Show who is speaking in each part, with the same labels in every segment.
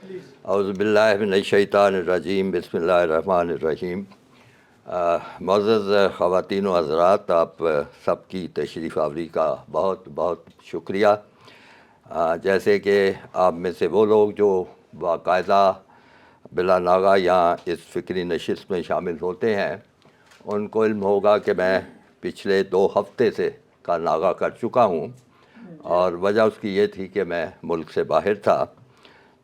Speaker 1: اعوذ باللہ من الشیطان الرجیم، بسم اللہ الرحمن الرحیم۔ معزز خواتین و حضرات، آپ سب کی تشریف آوری کا بہت بہت شکریہ۔ جیسے کہ آپ میں سے وہ لوگ جو باقاعدہ بلا ناغہ یہاں اس فکری نشست میں شامل ہوتے ہیں، ان کو علم ہوگا کہ میں پچھلے 2 ہفتے سے کا ناغہ کر چکا ہوں، اور وجہ اس کی یہ تھی کہ میں ملک سے باہر تھا۔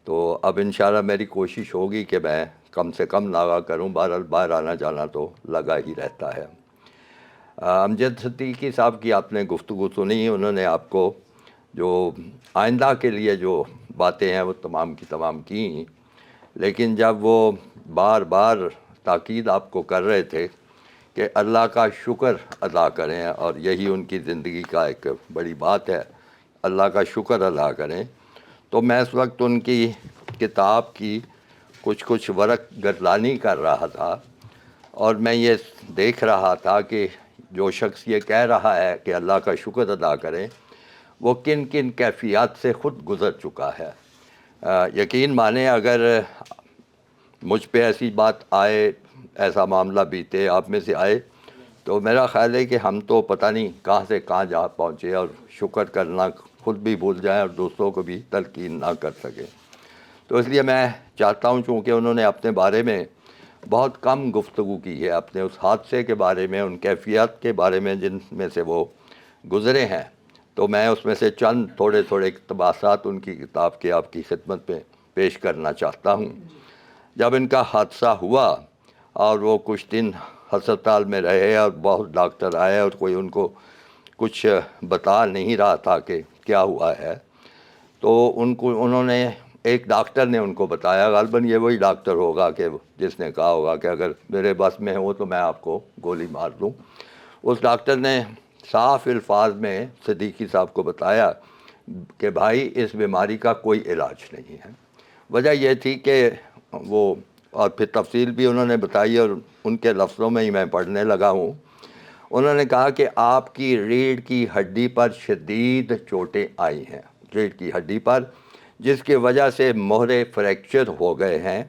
Speaker 1: تو اب انشاءاللہ میری کوشش ہوگی کہ میں کم سے کم ناغہ کروں، بہرحال باہر آنا جانا تو لگا ہی رہتا ہے۔ امجد صدیقی صاحب کی آپ نے گفتگو سنی، انہوں نے آپ کو جو آئندہ کے لیے جو باتیں ہیں وہ تمام کی تمام کی، لیکن جب وہ بار بار تاکید آپ کو کر رہے تھے کہ اللہ کا شکر ادا کریں، اور یہی ان کی زندگی کا ایک بڑی بات ہے، اللہ کا شکر ادا کریں، تو میں اس وقت ان کی کتاب کی کچھ ورق گردانی کر رہا تھا، اور میں یہ دیکھ رہا تھا کہ جو شخص یہ کہہ رہا ہے کہ اللہ کا شکر ادا کریں، وہ کن کن کیفیات سے خود گزر چکا ہے۔ یقین مانیں، اگر مجھ پہ ایسی بات آئے، ایسا معاملہ بیتے، آپ میں سے آئے، تو میرا خیال ہے کہ ہم تو پتہ نہیں کہاں سے کہاں جا پہنچے، اور شکر کرنا خود بھی بھول جائیں اور دوسروں کو بھی تلقین نہ کر سکیں۔ تو اس لیے میں چاہتا ہوں، چونکہ انہوں نے اپنے بارے میں بہت کم گفتگو کی ہے، اپنے اس حادثے کے بارے میں، ان کیفیات کے بارے میں جن میں سے وہ گزرے ہیں، تو میں اس میں سے چند تھوڑے اقتباسات ان کی کتاب کے آپ کی خدمت میں پیش کرنا چاہتا ہوں۔ جب ان کا حادثہ ہوا اور وہ کچھ دن ہسپتال میں رہے، اور بہت ڈاکٹر آئے اور کوئی ان کو کچھ بتا نہیں رہا تھا کہ کیا ہوا ہے، تو انہوں نے ایک ڈاکٹر نے ان کو بتایا، غالباً یہ وہی ڈاکٹر ہوگا کہ جس نے کہا ہوگا کہ اگر میرے بس میں ہو تو میں آپ کو گولی مار دوں۔ اس ڈاکٹر نے صاف الفاظ میں صدیقی صاحب کو بتایا کہ بھائی، اس بیماری کا کوئی علاج نہیں ہے۔ وجہ یہ تھی کہ وہ، اور پھر تفصیل بھی انہوں نے بتائی، اور ان کے لفظوں میں ہی میں پڑھنے لگا ہوں۔ انہوں نے کہا کہ آپ کی ریڑھ کی ہڈی پر شدید چوٹیں آئی ہیں، ریڑھ کی ہڈی پر، جس کی وجہ سے مہرے فریکچر ہو گئے ہیں،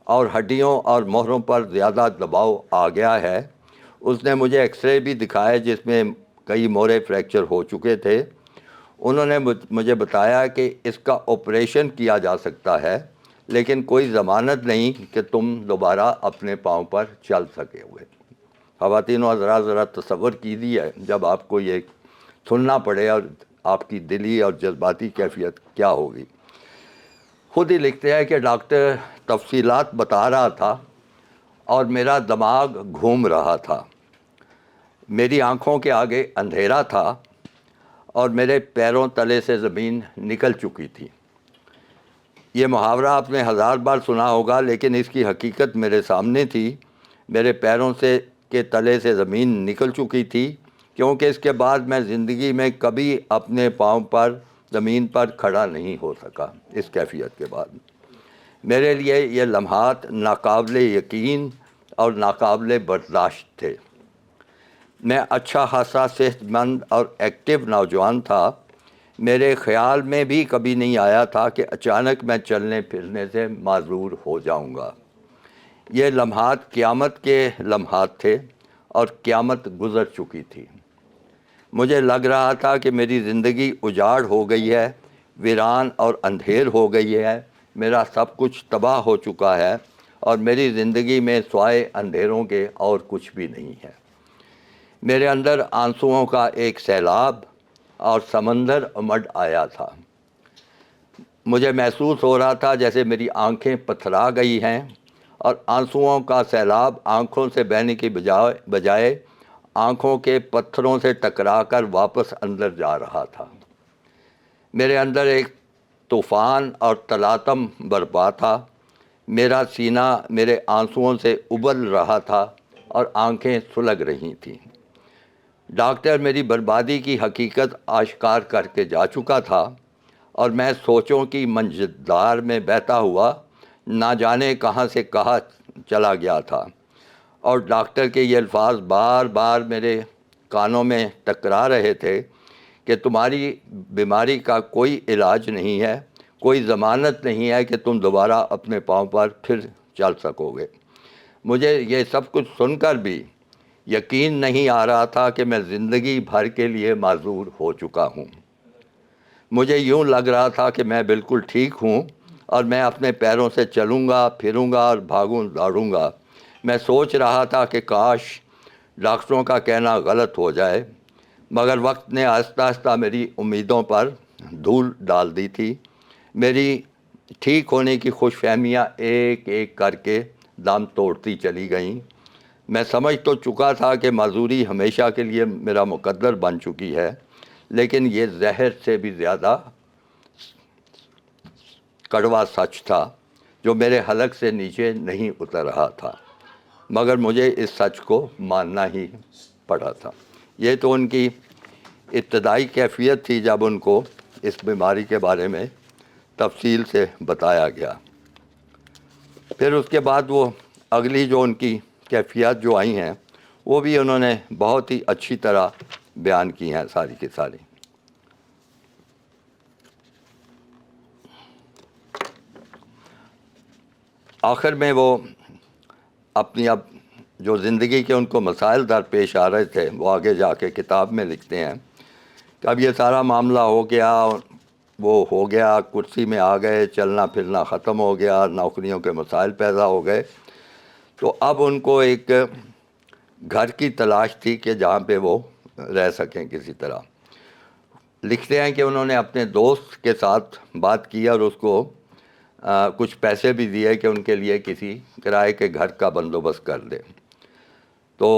Speaker 1: اور ہڈیوں اور مہروں پر زیادہ دباؤ آ گیا ہے۔ اس نے مجھے ایکس رے بھی دکھائے جس میں کئی مہرے فریکچر ہو چکے تھے۔ انہوں نے مجھے بتایا کہ اس کا آپریشن کیا جا سکتا ہے، لیکن کوئی ضمانت نہیں کہ تم دوبارہ اپنے پاؤں پر چل سکے ہوئے۔ خواتین و حضرات، ذرا تصور کیجیے جب آپ کو یہ سننا پڑے، اور آپ کی دلی اور جذباتی کیفیت کیا ہوگی۔ خود ہی لکھتے ہیں کہ ڈاکٹر تفصیلات بتا رہا تھا اور میرا دماغ گھوم رہا تھا، میری آنکھوں کے آگے اندھیرا تھا، اور میرے پیروں تلے سے زمین نکل چکی تھی۔ یہ محاورہ آپ نے 1000 بار سنا ہوگا، لیکن اس کی حقیقت میرے سامنے تھی۔ میرے پیروں کے تلے سے زمین نکل چکی تھی، کیونکہ اس کے بعد میں زندگی میں کبھی اپنے پاؤں پر زمین پر کھڑا نہیں ہو سکا۔ اس کیفیت کے بعد میرے لیے یہ لمحات ناقابل یقین اور ناقابل برداشت تھے۔ میں اچھا خاصا صحت مند اور ایکٹیو نوجوان تھا۔ میرے خیال میں بھی کبھی نہیں آیا تھا کہ اچانک میں چلنے پھرنے سے معذور ہو جاؤں گا۔ یہ لمحات قیامت کے لمحات تھے، اور قیامت گزر چکی تھی۔ مجھے لگ رہا تھا کہ میری زندگی اجاڑ ہو گئی ہے، ویران اور اندھیر ہو گئی ہے، میرا سب کچھ تباہ ہو چکا ہے، اور میری زندگی میں سوائے اندھیروں کے اور کچھ بھی نہیں ہے۔ میرے اندر آنسوؤں کا ایک سیلاب اور سمندر امڈ آیا تھا۔ مجھے محسوس ہو رہا تھا جیسے میری آنکھیں پتھرا گئی ہیں، اور آنسوؤں کا سیلاب آنکھوں سے بہنے کی بجائے آنکھوں کے پتھروں سے ٹکرا کر واپس اندر جا رہا تھا۔ میرے اندر ایک طوفان اور تلاطم برپا تھا۔ میرا سینہ میرے آنسوؤں سے ابل رہا تھا، اور آنکھیں سلگ رہی تھیں۔ ڈاکٹر میری بربادی کی حقیقت آشکار کر کے جا چکا تھا، اور میں سوچوں کی منجدار میں بہتا ہوا نہ جانے کہاں سے کہاں چلا گیا تھا، اور ڈاکٹر کے یہ الفاظ بار بار میرے کانوں میں ٹکرا رہے تھے کہ تمہاری بیماری کا کوئی علاج نہیں ہے، کوئی ضمانت نہیں ہے کہ تم دوبارہ اپنے پاؤں پر پھر چل سکو گے۔ مجھے یہ سب کچھ سن کر بھی یقین نہیں آ رہا تھا کہ میں زندگی بھر کے لیے معذور ہو چکا ہوں۔ مجھے یوں لگ رہا تھا کہ میں بالکل ٹھیک ہوں اور میں اپنے پیروں سے چلوں گا، پھروں گا اور بھاگوں دوڑوں گا۔ میں سوچ رہا تھا کہ کاش ڈاکٹروں کا کہنا غلط ہو جائے، مگر وقت نے آہستہ آہستہ میری امیدوں پر دھول ڈال دی تھی۔ میری ٹھیک ہونے کی خوش فہمیاں ایک ایک کر کے دم توڑتی چلی گئیں۔ میں سمجھ تو چکا تھا کہ معذوری ہمیشہ کے لیے میرا مقدر بن چکی ہے، لیکن یہ زہر سے بھی زیادہ کڑوا سچ تھا جو میرے حلق سے نیچے نہیں اتر رہا تھا، مگر مجھے اس سچ کو ماننا ہی پڑا تھا۔ یہ تو ان کی ابتدائی کیفیت تھی جب ان کو اس بیماری کے بارے میں تفصیل سے بتایا گیا۔ پھر اس کے بعد وہ اگلی جو ان کی کیفیات جو آئی ہیں وہ بھی انہوں نے بہت ہی اچھی طرح بیان کی ہیں ساری کی ساری۔ آخر میں وہ اپنی اب جو زندگی کے ان کو مسائل درپیش آ رہے تھے وہ آگے جا کے کتاب میں لکھتے ہیں کہ اب یہ سارا معاملہ ہو گیا، وہ ہو گیا، کرسی میں آ گئے، چلنا پھرنا ختم ہو گیا، نوکریوں کے مسائل پیدا ہو گئے، تو اب ان کو ایک گھر کی تلاش تھی کہ جہاں پہ وہ رہ سکیں کسی طرح۔ لکھتے ہیں کہ انہوں نے اپنے دوست کے ساتھ بات کی اور اس کو کچھ پیسے بھی دیے کہ ان کے لیے کسی کرائے کے گھر کا بندوبست کر دے۔ تو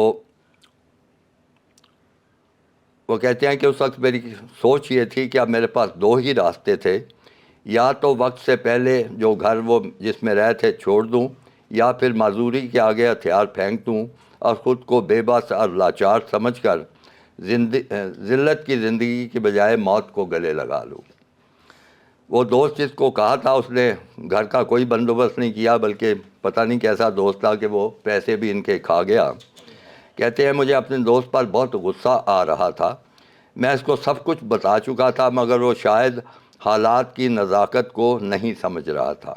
Speaker 1: وہ کہتے ہیں کہ اس وقت میری سوچ یہ تھی کہ اب میرے پاس دو ہی راستے تھے، یا تو وقت سے پہلے جو گھر وہ جس میں رہے تھے چھوڑ دوں، یا پھر معذوری کے آگے ہتھیار پھینک دوں اور خود کو بے بس اور لاچار سمجھ کر ذلت کی زندگی کی بجائے موت کو گلے لگا لوں۔ وہ دوست جس کو کہا تھا اس نے گھر کا کوئی بندوبست نہیں کیا، بلکہ پتہ نہیں کیسا دوست تھا کہ وہ پیسے بھی ان کے کھا گیا۔ کہتے ہیں مجھے اپنے دوست پر بہت غصہ آ رہا تھا، میں اس کو سب کچھ بتا چکا تھا، مگر وہ شاید حالات کی نزاکت کو نہیں سمجھ رہا تھا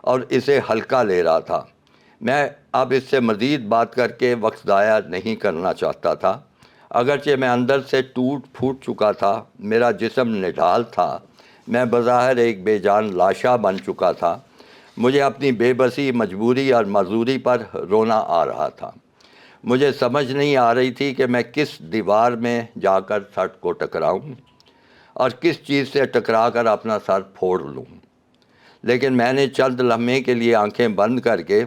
Speaker 1: اور اسے ہلکا لے رہا تھا۔ میں اب اس سے مزید بات کر کے وقت ضائع نہیں کرنا چاہتا تھا، اگرچہ میں اندر سے ٹوٹ پھوٹ چکا تھا، میرا جسم نڈھال تھا، میں بظاہر ایک بے جان لاشا بن چکا تھا۔ مجھے اپنی بے بسی، مجبوری اور معذوری پر رونا آ رہا تھا۔ مجھے سمجھ نہیں آ رہی تھی کہ میں کس دیوار میں جا کر سر کو ٹکراؤں اور کس چیز سے ٹکرا کر اپنا سر پھوڑ لوں، لیکن میں نے چند لمحے کے لیے آنکھیں بند کر کے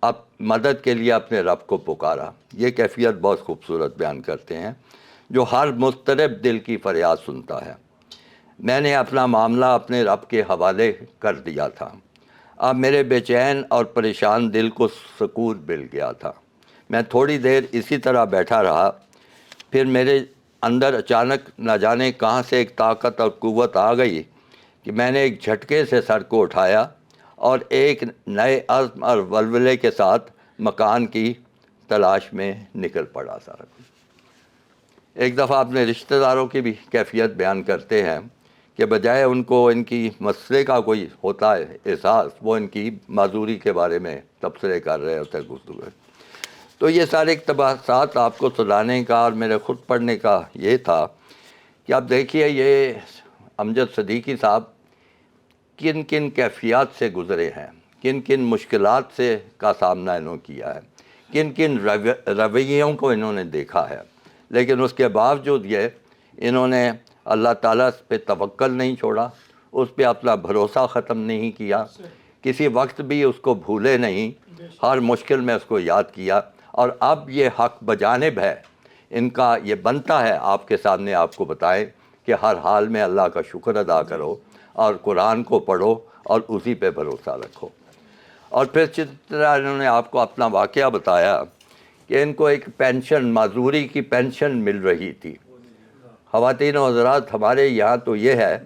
Speaker 1: اب مدد کے لیے اپنے رب کو پکارا۔ یہ کیفیت بہت خوبصورت بیان کرتے ہیں جو ہر مضطرب دل کی فریاد سنتا ہے۔ میں نے اپنا معاملہ اپنے رب کے حوالے کر دیا تھا۔ اب میرے بے چین اور پریشان دل کو سکون مل گیا تھا۔ میں تھوڑی دیر اسی طرح بیٹھا رہا، پھر میرے اندر اچانک نہ جانے کہاں سے ایک طاقت اور قوت آ گئی کہ میں نے ایک جھٹکے سے سر کو اٹھایا اور ایک نئے عزم اور ولولے کے ساتھ مکان کی تلاش میں نکل پڑا سارا کچھ۔ ایک دفعہ اپنے رشتہ داروں کی بھی کیفیت بیان کرتے ہیں کہ بجائے ان کو ان کی مسئلے کا کوئی ہوتا ہے احساس، وہ ان کی معذوری کے بارے میں تبصرے کر رہے ہوتے گفتگو۔ تو یہ سارے اقتباسات آپ کو سنانے کا اور میرے خود پڑھنے کا یہ تھا کہ آپ دیکھیے یہ امجد صدیقی صاحب کن کن کیفیات سے گزرے ہیں، کن کن مشکلات سے کا سامنا انہوں نے کیا ہے، کن کن رویوں کو انہوں نے دیکھا ہے، لیکن اس کے باوجود یہ انہوں نے اللہ تعالیٰ پہ توکل نہیں چھوڑا، اس پہ اپنا بھروسہ ختم نہیں کیا، کسی وقت بھی اس کو بھولے نہیں، ہر مشکل میں اس کو یاد کیا، اور اب یہ حق بجانب ہے ان کا، یہ بنتا ہے آپ کے سامنے آپ کو بتائیں کہ ہر حال میں اللہ کا شکر ادا کرو اور قرآن کو پڑھو اور اسی پہ بھروسہ رکھو۔ اور پھر جس طرح انہوں نے آپ کو اپنا واقعہ بتایا کہ ان کو ایک پینشن، معذوری کی پینشن مل رہی تھی۔ خواتین و حضرات ہمارے یہاں تو یہ ہے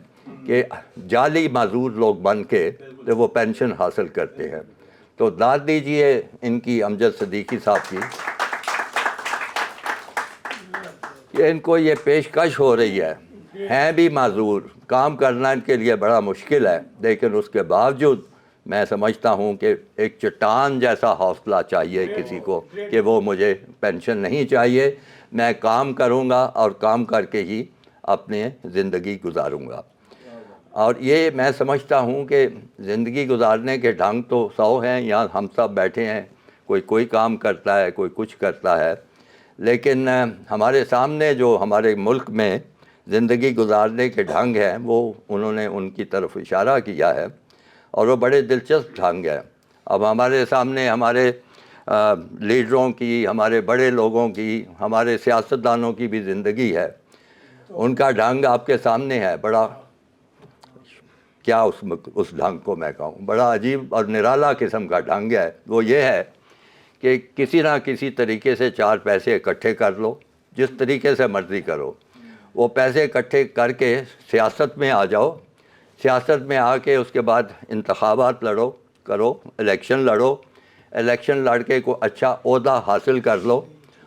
Speaker 1: کہ جعلی معذور لوگ بن کے وہ پینشن حاصل کرتے ہیں، تو داد دیجئے ان کی امجد صدیقی صاحب کی کہ ان کو یہ پیشکش ہو رہی ہے ہیں بھی معذور، کام کرنا ان کے لیے بڑا مشکل ہے، لیکن اس کے باوجود میں سمجھتا ہوں کہ ایک چٹان جیسا حوصلہ چاہیے کسی کو کہ وہ مجھے پینشن نہیں چاہیے، میں کام کروں گا اور کام کر کے ہی اپنی زندگی گزاروں گا۔ اور یہ میں سمجھتا ہوں کہ زندگی گزارنے کے ڈھنگ تو 100 ہیں، یہاں ہم سب بیٹھے ہیں، کوئی کام کرتا ہے، کوئی کچھ کرتا ہے، لیکن ہمارے سامنے جو ہمارے ملک میں زندگی گزارنے کے ڈھنگ ہیں وہ انہوں نے ان کی طرف اشارہ کیا ہے، اور وہ بڑے دلچسپ ڈھنگ ہے۔ اب ہمارے سامنے ہمارے لیڈروں کی، ہمارے بڑے لوگوں کی، ہمارے سیاستدانوں کی بھی زندگی ہے، ان کا ڈھنگ آپ کے سامنے ہے، بڑا کیا اس ڈھنگ کو میں کہوں، بڑا عجیب اور نرالا قسم کا ڈھنگ ہے۔ وہ یہ ہے کہ کسی نہ کسی طریقے سے 4 پیسے اکٹھے کر لو، جس طریقے سے مرضی کرو، وہ پیسے اکٹھے کر کے سیاست میں آ جاؤ، سیاست میں آ کے اس کے بعد انتخابات کرو، الیکشن لڑو، الیکشن لڑ کے کوئی اچھا عہدہ حاصل کر لو،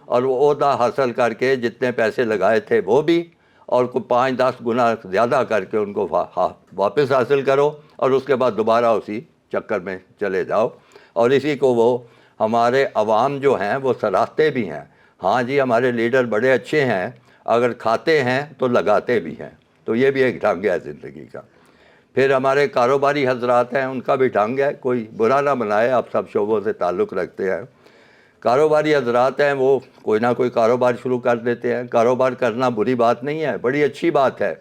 Speaker 1: اور وہ عہدہ حاصل کر کے جتنے پیسے لگائے تھے وہ بھی، اور کوئی 5-10 گنا زیادہ کر کے ان کو واپس حاصل کرو، اور اس کے بعد دوبارہ اسی چکر میں چلے جاؤ۔ اور اسی کو وہ ہمارے عوام جو ہیں وہ سراہتے بھی ہیں، ہاں جی ہمارے لیڈر بڑے اچھے ہیں، اگر کھاتے ہیں تو لگاتے بھی ہیں، تو یہ بھی ایک ڈھنگ ہے زندگی کا۔ پھر ہمارے کاروباری حضرات ہیں، ان کا بھی ڈھنگ ہے، کوئی برا نہ بنائے، آپ سب شعبوں سے تعلق رکھتے ہیں، کاروباری حضرات ہیں، وہ کوئی نہ کوئی کاروبار شروع کر دیتے ہیں۔ کاروبار کرنا بری بات نہیں ہے، بڑی اچھی بات ہے،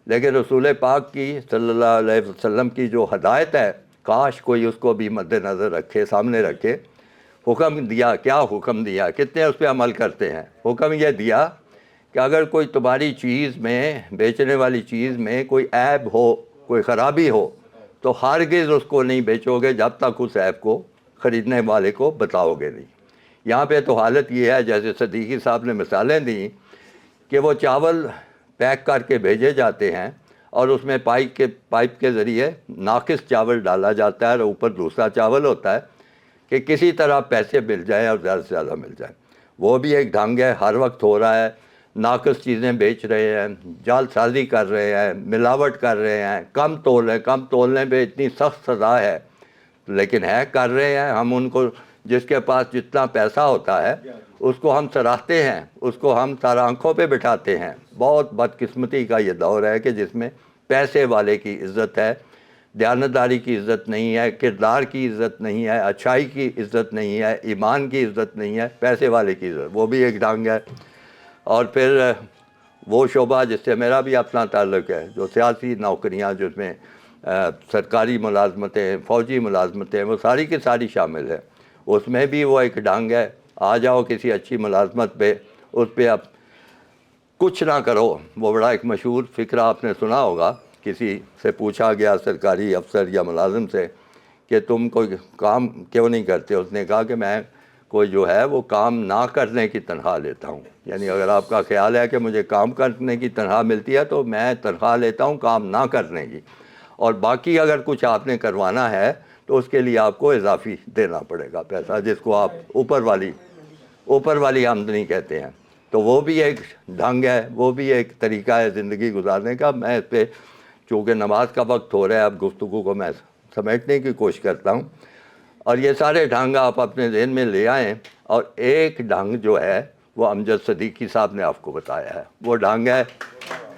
Speaker 1: لیکن رسول پاک کی صلی اللہ علیہ وسلم کی جو ہدایت ہے، کاش کوئی اس کو بھی مد نظر رکھے، سامنے رکھے۔ حکم دیا، کیا حکم دیا، کتنے اس پہ عمل کرتے ہیں؟ حکم یہ دیا کہ اگر کوئی تمہاری چیز میں، بیچنے والی چیز میں کوئی عیب ہو، کوئی خرابی ہو، تو ہرگز اس کو نہیں بیچو گے جب تک اس عیب کو خریدنے والے کو بتاؤ گے نہیں۔ یہاں پہ تو حالت یہ ہے، جیسے صدیقی صاحب نے مثالیں دیں، کہ وہ چاول پیک کر کے بھیجے جاتے ہیں، اور اس میں پائپ کے ذریعے ناقص چاول ڈالا جاتا ہے، اور اوپر دوسرا چاول ہوتا ہے کہ کسی طرح پیسے مل جائیں اور زیادہ سے زیادہ مل جائیں۔ وہ بھی ایک ڈھنگ ہے، ہر وقت ہو رہا ہے، ناقص چیزیں بیچ رہے ہیں، جعل سازی کر رہے ہیں، ملاوٹ کر رہے ہیں، کم تولنے پہ اتنی سخت سزا ہے، لیکن کر رہے ہیں۔ ہم ان کو، جس کے پاس جتنا پیسہ ہوتا ہے اس کو ہم سراہتے ہیں، اس کو ہم سر آنکھوں پہ بٹھاتے ہیں۔ بہت بدقسمتی کا یہ دور ہے کہ جس میں پیسے والے کی عزت ہے، دیانتداری کی عزت نہیں ہے، کردار کی عزت نہیں ہے، اچھائی کی عزت نہیں ہے، ایمان کی عزت نہیں ہے، پیسے والے کی عزت، وہ بھی ایک ڈھنگ ہے۔ اور پھر وہ شعبہ جس سے میرا بھی اپنا تعلق ہے، جو سیاسی نوکریاں، جس میں سرکاری ملازمتیں، فوجی ملازمتیں، وہ ساری کی ساری شامل ہیں، اس میں بھی وہ ایک ڈھنگ ہے۔ آ جاؤ کسی اچھی ملازمت پہ، اس پہ اب کچھ نہ کرو۔ وہ بڑا ایک مشہور فقرہ آپ نے سنا ہوگا، کسی سے پوچھا گیا سرکاری افسر یا ملازم سے کہ تم کوئی کام کیوں نہیں کرتے؟ اس نے کہا کہ میں کوئی جو ہے وہ کام نہ کرنے کی تنخواہ لیتا ہوں، یعنی اگر آپ کا خیال ہے کہ مجھے کام کرنے کی تنخواہ ملتی ہے تو میں تنخواہ لیتا ہوں کام نہ کرنے کی، اور باقی اگر کچھ آپ نے کروانا ہے تو اس کے لیے آپ کو اضافی دینا پڑے گا پیسہ، جس کو آپ اوپر والی آمدنی کہتے ہیں۔ تو وہ بھی ایک ڈھنگ ہے، وہ بھی ایک طریقہ ہے زندگی گزارنے کا۔ میں اس پہ، چونکہ نماز کا وقت ہو رہا ہے، اب گفتگو کو میں سمیٹنے کی کوشش کرتا ہوں، اور یہ سارے ڈھنگ آپ اپنے ذہن میں لے آئیں۔ اور ایک ڈھنگ جو ہے وہ امجد صدیقی صاحب نے آپ کو بتایا ہے، وہ ڈھنگ ہے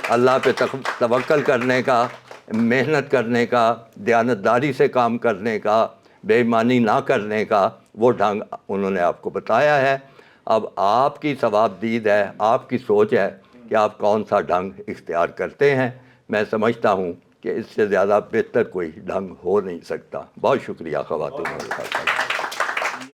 Speaker 1: اللہ پہ توکل کرنے کا، محنت کرنے کا، دیانتداری سے کام کرنے کا، بے ایمانی نہ کرنے کا۔ وہ ڈھنگ انہوں نے آپ کو بتایا ہے۔ اب آپ کی ثواب دید ہے، آپ کی سوچ ہے کہ آپ کون سا ڈھنگ اختیار کرتے ہیں۔ میں سمجھتا ہوں کہ اس سے زیادہ بہتر کوئی ڈھنگ ہو نہیں سکتا۔ بہت شکریہ خواتین اور حضرات۔